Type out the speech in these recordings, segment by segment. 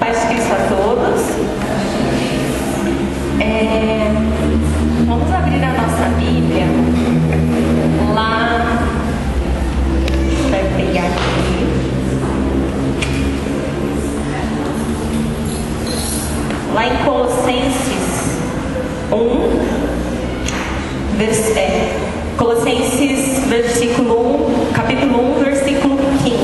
Paz de Cristo a todos. Vamos abrir a nossa Bíblia lá. Vai pegar aqui. Lá em Colossenses 1, Colossenses capítulo 1, versículo 15.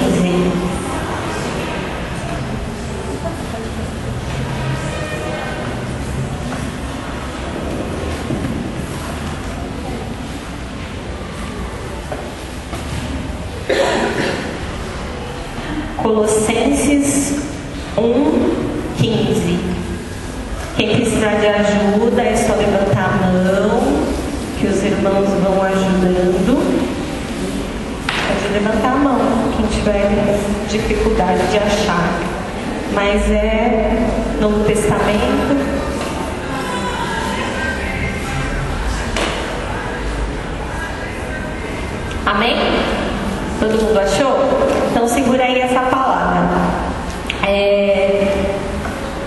Colossenses 1:15. Quem precisar de ajuda é só levantar a mão, que os irmãos vão ajudando. Pode levantar a mão, quem tiver dificuldade de achar. Mas é Novo Testamento. Amém? Todo mundo achou? Então segura aí essa palavra.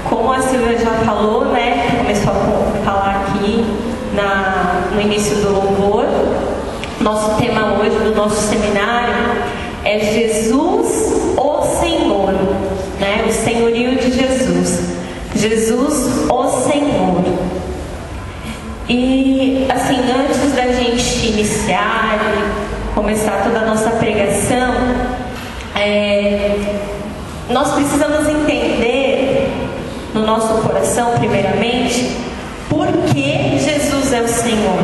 Como a Silvia já falou, né? Começou a falar aqui no início do louvor. Nosso tema hoje do nosso seminário é Jesus, o Senhor, né? O senhorio de Jesus. Jesus, o Senhor. E assim, antes da gente iniciar e começar toda a nossa pregação, nós precisamos entender no nosso coração, primeiramente, por que Jesus é o Senhor.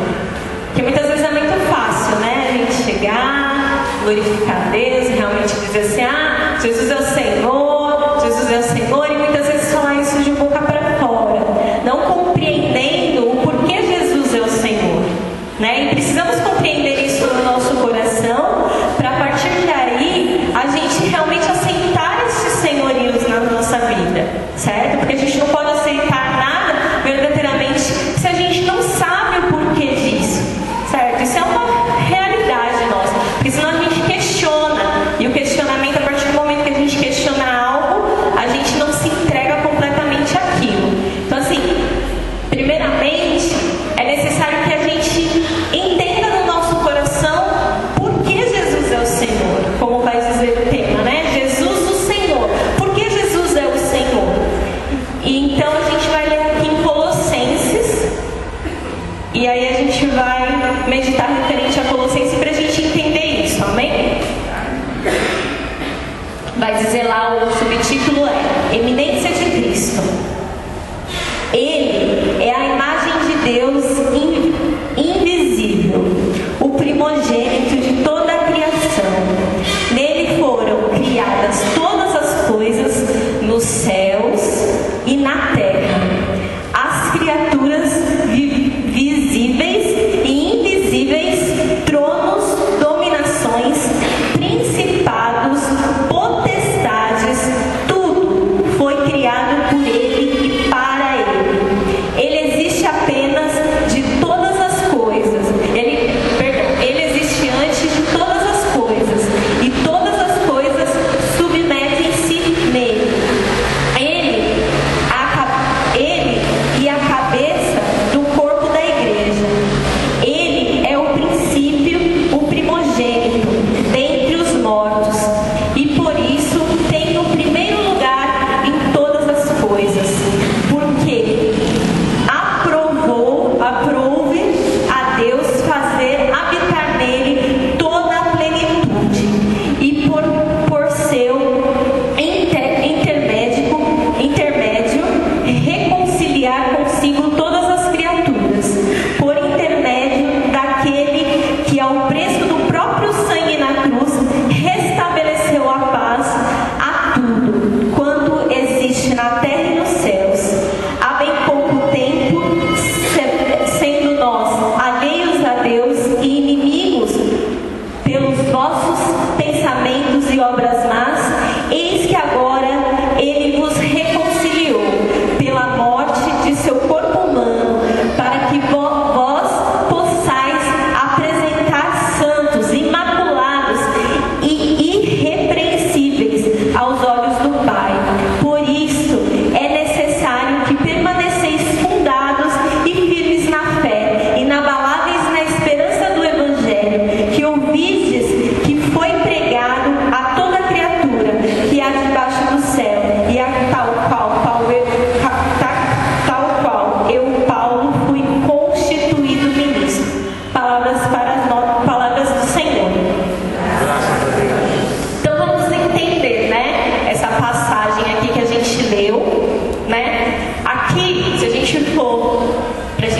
Porque muitas vezes é muito fácil, né? A gente chegar, glorificar a Deus, realmente dizer assim: Jesus é o Senhor, Jesus é o Senhor, e muitas vezes falar isso de boca para fora, não compreendendo o porquê Jesus é o Senhor, né? E precisamos compreender isso no nosso coração, para a partir daí a gente realmente aceitar esses senhorios na nossa vida, certo? Porque a gente não pode aceitar nada verdadeiramente se a gente não sabe o porquê disso, certo? Isso é uma realidade nossa, porque senão a gente questiona, e o questionamento, a partir do momento que a gente questiona algo, a gente não se entrega completamente àquilo. Então assim, primeiramente é necessário que a gente entenda no nosso coração por que Jesus é o Senhor, como vai dizer o tema, né? Jesus o Senhor. Por que Jesus é o Senhor? E então a gente vai ler aqui em Colossenses, e aí a gente vai meditar referente a Colossenses para a gente entender isso, amém? Vai dizer lá, o subtítulo é Eminência de Cristo. Ele é a imagem de Deus invisível, o primogênito de toda a criação. Nele foram criadas todas as coisas nos céus e na terra, as criaturas visíveis e invisíveis, tronos, dominações, principados, potestades, tudo foi criado por ele e para ele. Ele existe apenas de todas as coisas. Ele existe antes de todas as coisas, e todas as coisas submetem-se nele.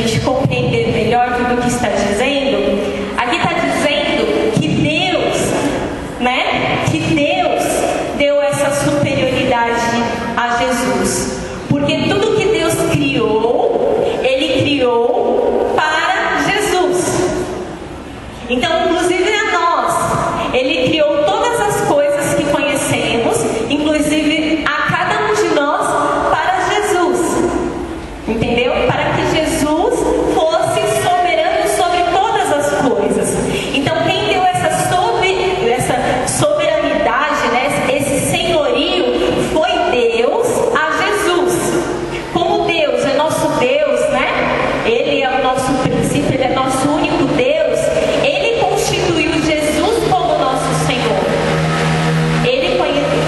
gente compreender melhor tudo o que está dizendo, aqui está dizendo que Deus, né? Que Deus deu essa superioridade a Jesus. Porque tudo que Deus criou, Ele criou para Jesus. Então, inclusive a nós, Ele criou todas as coisas que conhecemos, inclusive a cada um de nós, para Jesus. Entendeu? Para que Jesus fosse soberano sobre todas as coisas. Então, quem deu essa soberanidade, né? Esse senhorio, foi Deus a Jesus. Como Deus é nosso Deus, né? Ele é o nosso princípio, Ele é nosso único Deus. Ele constituiu Jesus como nosso Senhor. Ele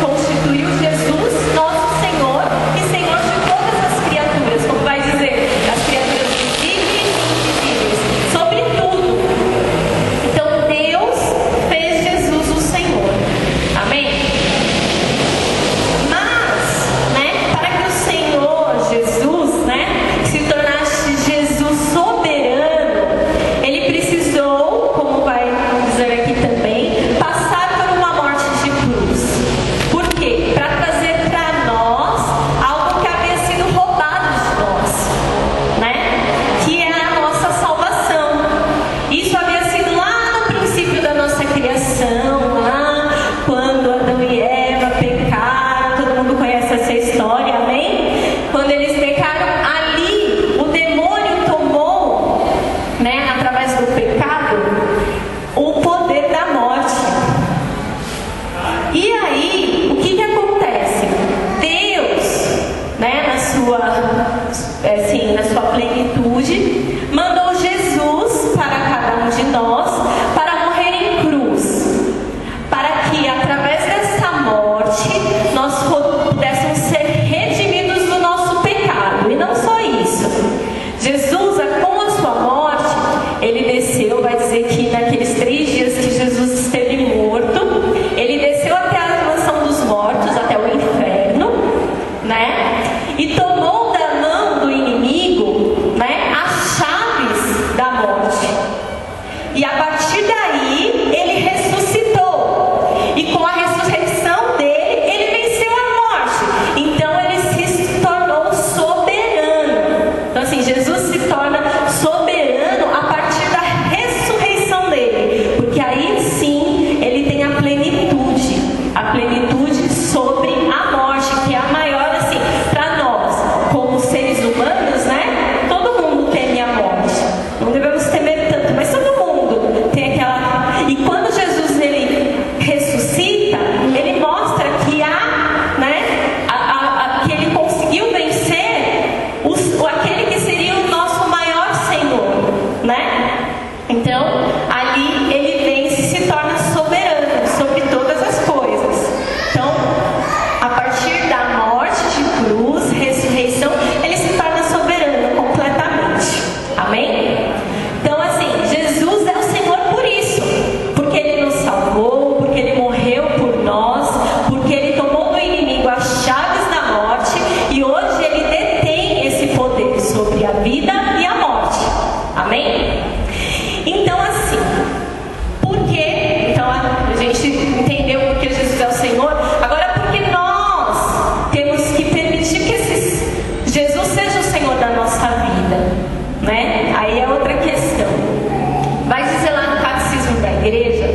constituiu Jesus nosso Senhor e Senhor de todas as criaturas, como vai dizer, as criaturas visíveis e invisíveis, sobre tudo. Então Deus fez Jesus o Senhor. Amém? Mas, né, para que o Senhor Jesus, né, se tornasse Jesus soberano, Ele precisou, como vai dizer aqui também, passar por uma morte de cruz. Por quê? Para trazer para nós algo que havia sido roubado de nós, né? Que é a nossa salvação. Isso havia sido lá no princípio da nossa criação, lá quando Adão e Eva pecaram. Todo mundo conhece essa história, amém? Quando eles pecaram, ali o demônio tomou, né, através do pecado, o poder da morte. E aí, o que acontece? Deus, né, na sua plenitude, mandou Jesus para cada um de nós para morrer em cruz, para que através dessa morte nós pudéssemos ser redimidos do nosso pecado. E não só isso, Jesus, com a sua morte, Ele desceu, vai dizer que naqueles 3 dias que Jesus esteve morto, Ele desceu até a mansão dos mortos, até o inferno, né? E tomou da mão do inimigo, né, as chaves da morte. E a partir daí, Ele ressuscitou. E com a ressurreição dele, Ele venceu a morte. Então, Ele se tornou soberano. Então, assim, Jesus se torna soberano a partir da ressurreição dele. Porque aí sim, Ele tem a plenitude sobre a morte, que é a maior, assim, para nós, como seres humanos, né? Todo mundo teme a morte. Não devemos temer tanto, mas todo mundo tem aquela. E quando Jesus ele ressuscita, ele mostra que que ele conseguiu vencer aquele que seria o nosso maior Senhor, né? Então, ali ele vence e se torna soberano sobre todas as coisas. Então, a partir da morte de cruz, ressurreição, ele se torna soberano completamente. Amém? Então, assim, Jesus é o Senhor por isso. Porque Ele nos salvou, porque Ele morreu por nós, porque Ele tomou do inimigo as chaves da morte e hoje Ele detém esse poder sobre a vida e a morte. Amém? Então, assim, por quê? Então, a gente entendeu porque Jesus é o Senhor. Agora, porque nós temos que permitir que Jesus seja o Senhor da nossa vida, né? Aí é outra questão. Vai dizer lá no Catecismo da Igreja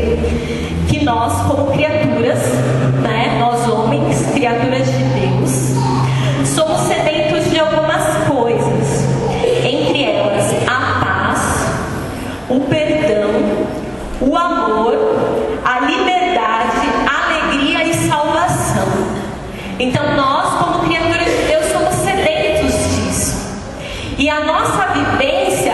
que nós, como criaturas, né? Nós homens, criaturas de Deus, somos sedentos de algumas coisas. Entre elas, a paz, o perdão, o amor, a liberdade, a alegria e salvação. Então nós, como criaturas de Deus, somos sedentos disso. E a nossa vivência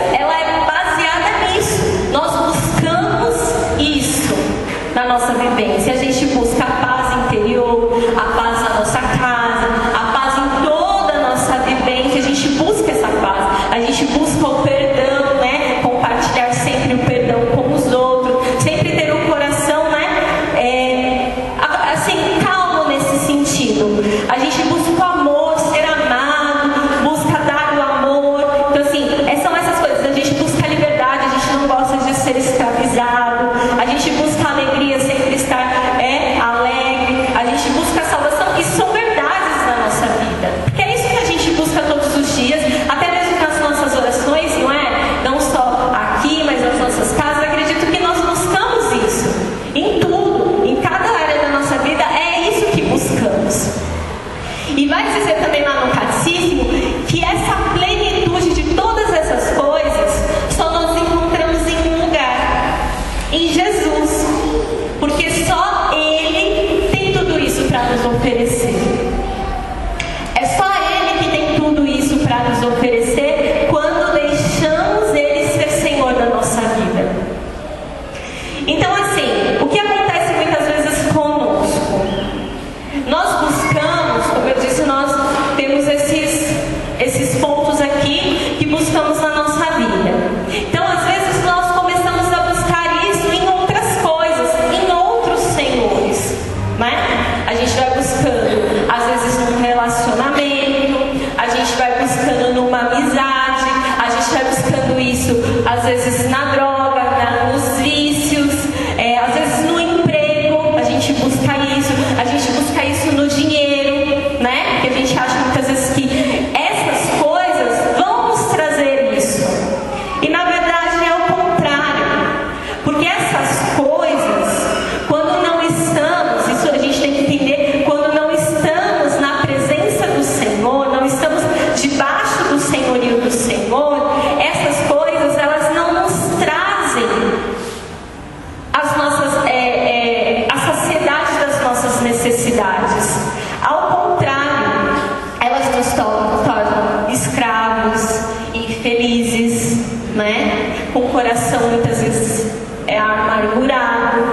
coração muitas vezes é amargurado,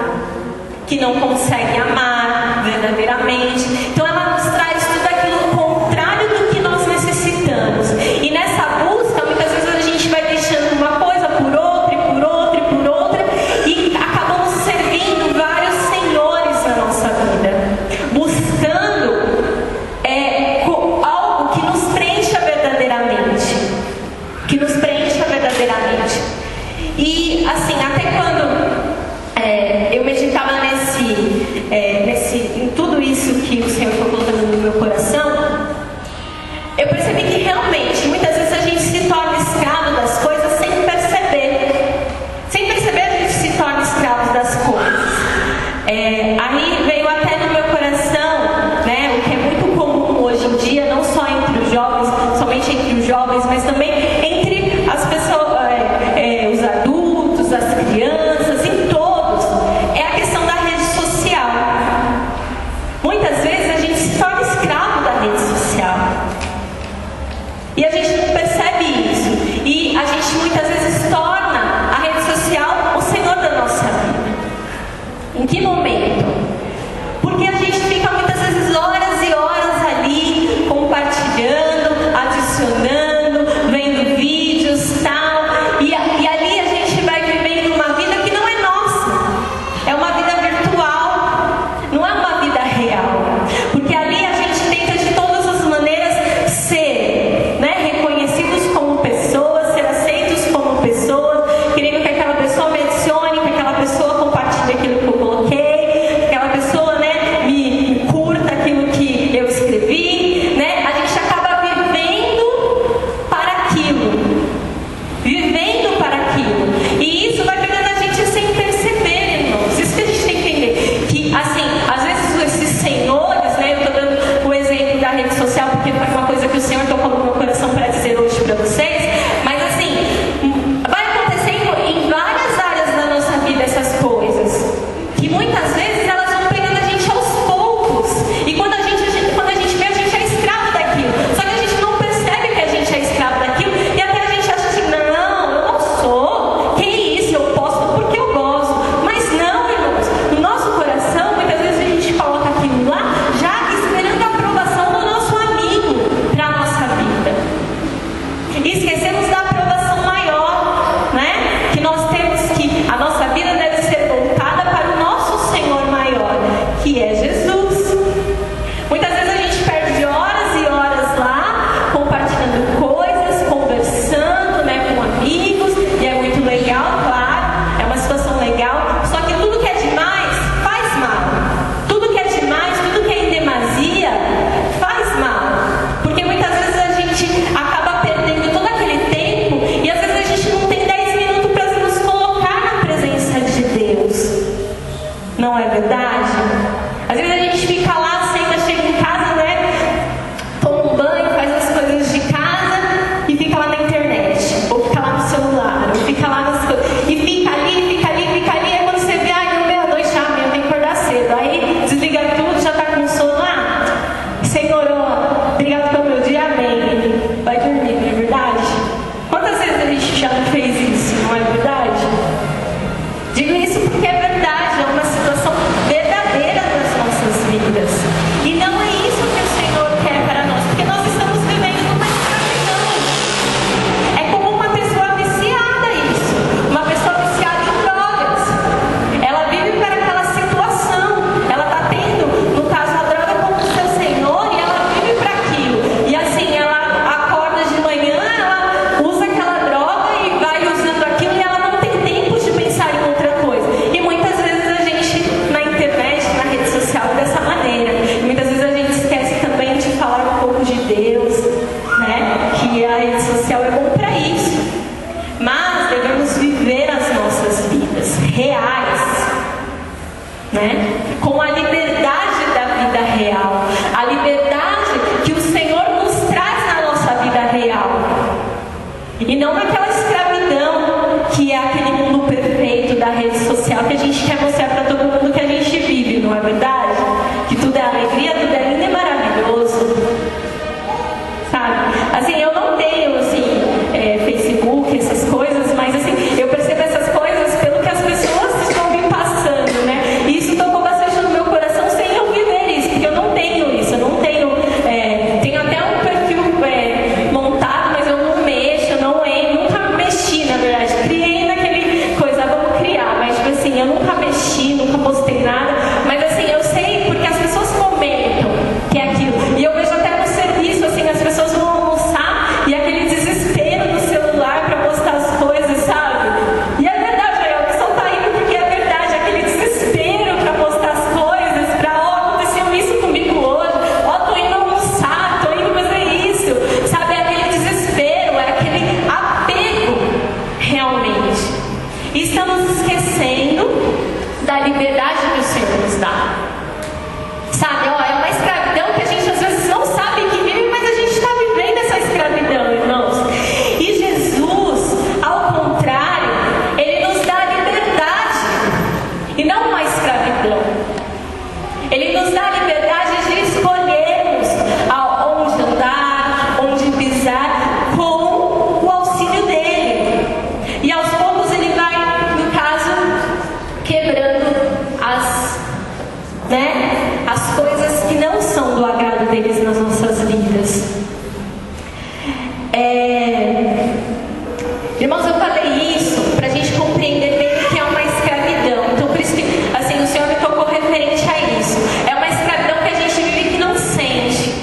que não consegue amar verdadeiramente. Então ela nos traz tudo aquilo contrário do que nós necessitamos. E nessa busca, muitas vezes a gente vai deixando uma coisa por outra, e por outra, e por outra, e acabamos servindo vários senhores na nossa vida, buscando algo que nos preencha verdadeiramente, E assim, até quando eu meditava em tudo isso que o Senhor foi colocando no meu coração, eu percebi que realmente, muitas vezes a gente se torna escravo das coisas sem perceber. Sem perceber, a gente se torna escravo das coisas. Aí veio até no meu coração, né, o que é muito comum hoje em dia, não só entre os jovens, somente entre os jovens, mas também entre as pessoas, os adultos, as crianças, em todos, é a questão da rede social. Muitas vezes a gente se torna escravo da rede social. E a gente não percebe isso. E a gente muitas vezes torna a rede social o Senhor da nossa vida. Em que momento? Porque a gente fica muitas vezes horas e horas ali, compartilhando, adicionando, vendo vídeos, tal. E ali a gente vai vivendo uma vida que não é nossa. É uma vida virtual. Não é uma vida real. Porque ali a gente tenta de todas as maneiras ser, reconhecidos como pessoas, ser aceitos como pessoas, querendo que aquela pessoa me adicione, que aquela pessoa compartilhe aquilo que eu coloquei, que aquela pessoa me curta aquilo que eu escrevi, a gente acaba vivendo para aquilo, e isso vai pegando a gente sem perceber, irmãos. Isso que a gente tem que entender, que assim, às vezes esses senhores, eu estou dando o exemplo da rede social porque foi uma coisa que o Senhor tocou no meu coração para dizer hoje para vocês, mas assim, vai acontecendo em várias áreas da nossa vida essas coisas, que muitas vezes elas vão pegando a gente aos poucos, e quando a gente vê, a gente é escravo daquilo, só que a gente não percebe que a gente é escravo daquilo, e até a gente acha assim, não, eu não sou, que isso, eu posso porque eu gosto, mas não, irmãos, no nosso coração, muitas vezes a gente coloca aquilo lá, já esperando a aprovação do nosso amigo para a nossa vida, e esquecemos da aprovação maior, que nós temos, que a nossa vida deve ser voltada para o nosso Senhor maior, que é Jesus. Muitas vezes a gente perde horas e horas lá, compartilhando coisas, conversando, com amigos, e é muito legal, claro, é uma situação legal, só que tudo que é demais faz mal. Tudo que é demais, tudo que é em demasia, faz mal. Porque muitas vezes a gente acaba perdendo todo aquele tempo, e às vezes a gente não tem 10 minutos para nos colocar na presença de Deus. Não é verdade? Às vezes a gente fica lá, senta, chega em casa, toma um banho, faz as coisas de casa e fica lá na internet, ou fica lá no celular, ou fica lá nas coisas, e fica ali, aí quando você vê, deu meia-noite, amanhã eu tenho que acordar cedo, aí desliga tudo, já tá com sono, Senhor, obrigado pelo meu dia, amém, vai dormir, não é verdade? Quantas vezes a gente já não fez isso, não é verdade? Digo isso porque é verdade, é uma situação verdadeira das nossas vidas. E não é isso que o Senhor quer para nós, porque nós estamos vivendo numa escravidão. É como uma pessoa viciada isso, uma pessoa viciada em drogas. Ela vive para aquela situação, ela está tendo, no caso, a droga como seu Senhor, e ela vive para aquilo. E assim, ela acorda de manhã, ela usa aquela droga e vai usando aquilo, e ela não tem tempo de pensar em outra coisa. E muitas vezes a gente, na internet, na rede social, é dessa maneira. E muitas vezes a gente esquece também de falar um pouco de Deus, que a rede social é bom para isso. Mas devemos viver as nossas vidas reais, com a liberdade da vida real, a liberdade que o Senhor nos traz na nossa vida real, e não naquela escravidão que é aquele mundo perfeito da rede social que a gente quer mostrar para todo mundo que a gente vive, não é verdade? Que tudo é alegria, tudo é lindo e maravilhoso, sabe? Assim, eu não tenho Facebook, essas coisas, mas assim, eu percebo Irmãos, eu falei isso para a gente compreender bem o que é uma escravidão. Então, por isso que, assim, o Senhor me tocou referente a isso. É uma escravidão que a gente vive que não sente.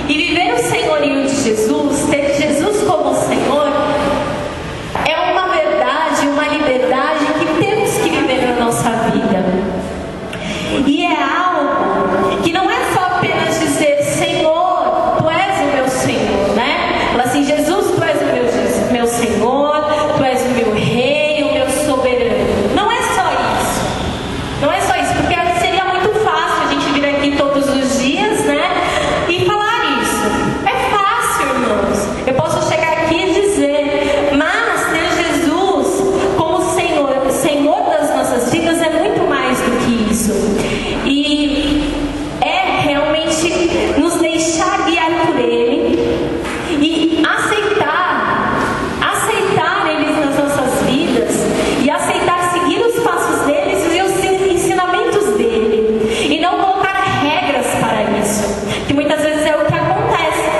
E viver o senhorio de Jesus, ter Jesus como Senhor, é uma verdade, uma liberdade que temos que viver na nossa vida. E é algo que não é só apenas dizer: Senhor, Tu és o meu Senhor, né? Fala assim: Jesus, Tu és o meu Senhor, Tu és o meu Rei, o meu soberano. Não é só isso. Não é só isso, porque seria muito fácil a gente vir aqui todos os dias, né? E falar isso. É fácil, irmãos. Eu posso chegar aqui e dizer, mas ter Jesus como Senhor, Senhor das nossas vidas, é muito mais do que isso. E é realmente nos deixar guiar por Ele e aceitar Ele nas nossas vidas e aceitar seguir os passos deles e os ensinamentos dele e não colocar regras para isso, que muitas vezes é o que acontece.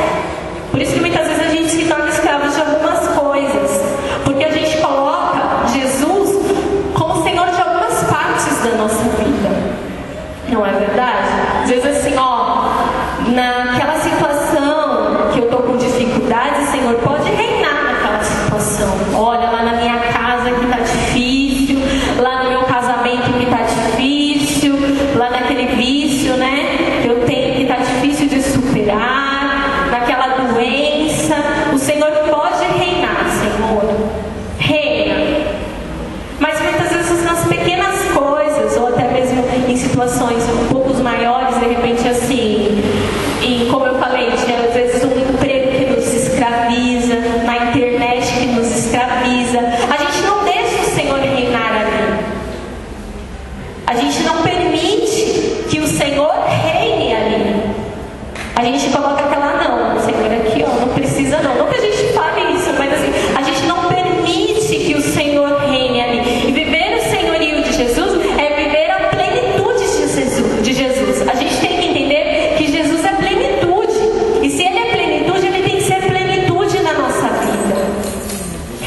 Por isso que muitas vezes a gente se torna escravo de algumas coisas, porque a gente coloca Jesus como Senhor de algumas partes da nossa vida. Não é verdade? Às vezes assim, naquela situação que eu estou com dificuldade, Senhor, pode reinar naquela situação. Olha, lá na minha casa que está difícil, lá no meu casamento que está difícil, lá naquele vício, né, que eu tenho que está difícil de superar, naquela doença. O Senhor pode reinar, Senhor. Reina. Mas muitas vezes nas pequenas coisas, ou até mesmo em situações um pouco maiores, de repente assim, e como eu falei, às vezes um emprego que nos escraviza, na internet que nos escraviza, a gente não deixa o Senhor reinar ali. A gente não permite que o Senhor reine ali. A gente coloca aquela: não, Senhor, aqui não precisa não. Não que a gente fale isso, mas assim, a gente não permite que o Senhor reine ali. E viver o senhorio de Jesus é viver a plenitude de Jesus. A gente tem que entender que Jesus é plenitude. E se Ele é plenitude, Ele tem que ser plenitude na nossa vida.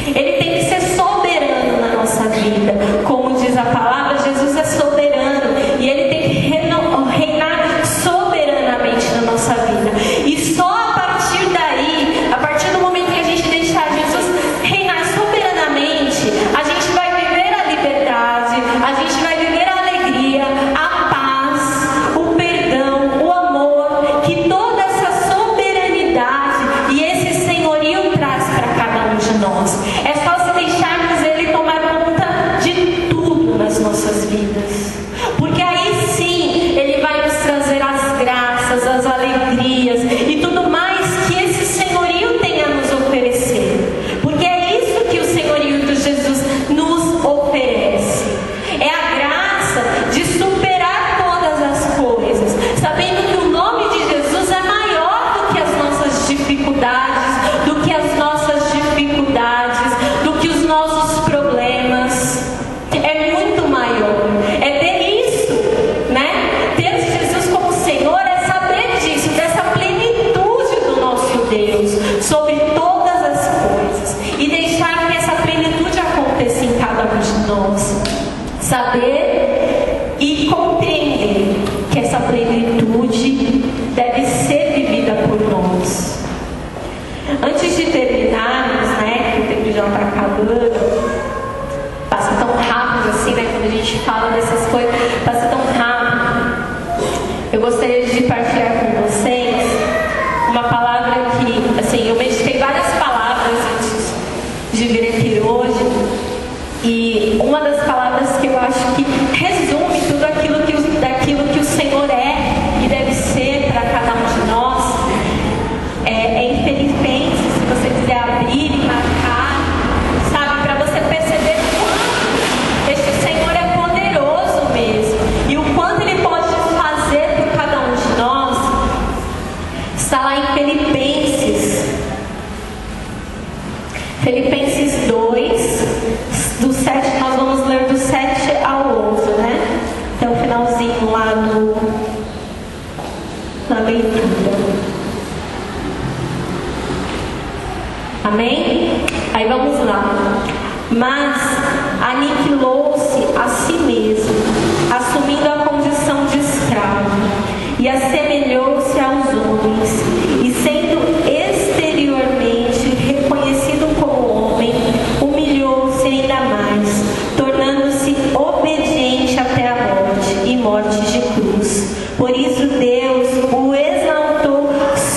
Ele tem que ser soberano na nossa vida. Como diz a palavra, Jesus é soberano. E Ele tem que reinar soberanamente na nossa vida. E só a partir daí, a partir do momento que a gente deixar Jesus reinar soberanamente, a gente vai viver a liberdade, a gente vai viver a alegria, a paz, o perdão, o amor, que toda essa soberanidade e esse senhorio traz para cada um de nós. É só se deixarmos Ele tomar conta de tudo nas nossas vidas. Porque aí sim, Ele vai nos trazer as graças, as alegrias e tudo mais que esse senhorio tem a nos oferecer. Porque é isso que o senhorio de Jesus nos oferece. É a graça de superar todas as coisas, sabendo que o nome de Jesus é maior do que as nossas dificuldades, do que as nossas dificuldades, do que os nossos problemas. É muito maior. É ter isso, né? Ter Jesus como Senhor é saber disso, dessa plenitude do nosso Deus sobre todas as coisas e deixar que essa plenitude aconteça em cada um de nós. Saber e compreender que essa plenitude deve ser vivida por nós. Antes de terminarmos, né, que o tempo já está acabando, passa tão rápido assim, né, quando a gente fala dessas coisas, passa tão rápido. Eu gostaria de partilhar com vocês uma palavra que, assim, eu meditei várias palavras antes de vir aqui hoje, e uma das palavras que eu acho que resume tudo daquilo que o Senhor é e deve ser para cada um de nós, é em Filipenses. Se você quiser abrir e marcar, sabe, para você perceber quanto este Senhor é poderoso mesmo e o quanto Ele pode fazer por cada um de nós. Está lá em Filipenses 2. Amém? Aí vamos lá. Mas aniquilou-se a si mesmo, assumindo a condição de escravo, e assemelhou-se aos homens, e sendo exteriormente reconhecido como homem, humilhou-se ainda mais, tornando-se obediente até a morte, e morte de cruz. Por isso Deus o exaltou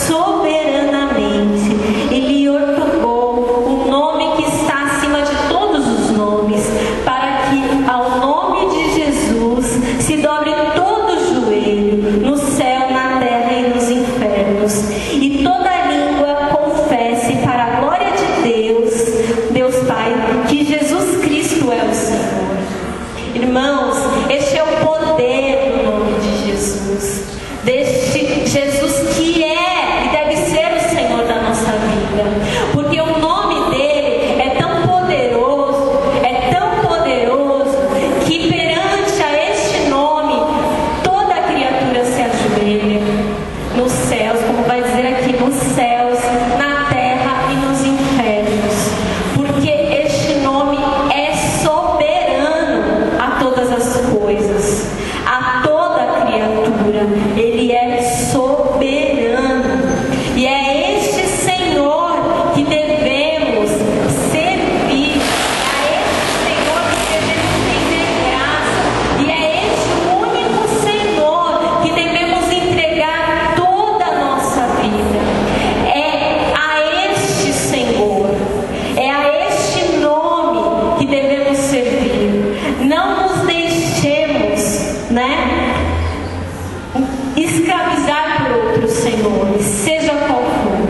soberanamente e lhe outorgou o nome que está acima de todos os nomes, para que ao nome de Jesus se dobre todo o joelho, no céu, na terra e nos infernos, e toda língua confesse para a glória de Deus Pai, que Jesus Cristo é o Senhor. Irmãos, este é o poder do nome de Jesus, deste Jesus que é e deve ser o Senhor da nossa vida, porque o nome dele é tão poderoso, que perante a este nome toda criatura se ajoelha, nos céus, como vai dizer aqui, nos céus, na terra e nos infernos, porque este nome é soberano a todas as coisas, a toda criatura. Ele é soberano, e é este Senhor que devemos servir, é este Senhor que devemos render graça, e é este único Senhor que devemos entregar toda a nossa vida. É a este Senhor, é a este nome que devemos servir. Não nos deixemos, escravizar por outros senhores, seja qual for.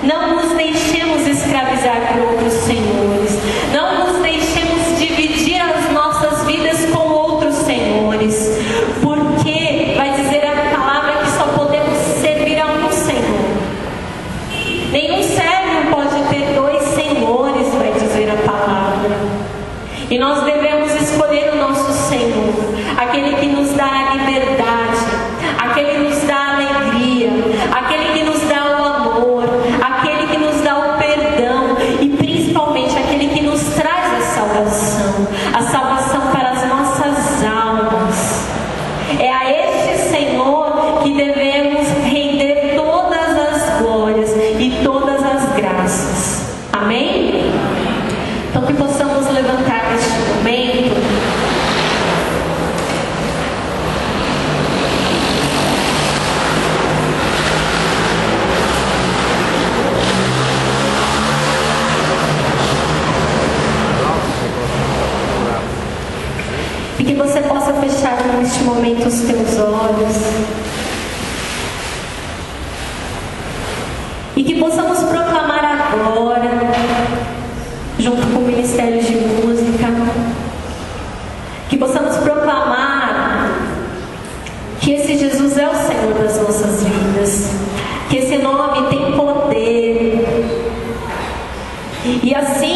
Não nos deixemos escravizar por outros senhores. Não nos deixemos dividir as nossas vidas com outros senhores, porque vai dizer a palavra que só podemos servir a um Senhor. Nenhum servo pode ter dois senhores, vai dizer a palavra. E nós devemos escolher o nosso Senhor, aquele que nos dá a liberdade, aquele que nos dá a alegria, aquele que nos dá o amor, aquele que nos dá o perdão e principalmente aquele que nos traz a salvação para as nossas almas. É a este Senhor que devemos render todas as glórias e todas as graças. Amém? Então que possamos levantar neste momento e que você possa fechar neste momento os teus olhos e que possamos proclamar agora, junto com o Ministério de Música, que possamos proclamar que esse Jesus é o Senhor das nossas vidas, que esse nome tem poder, e assim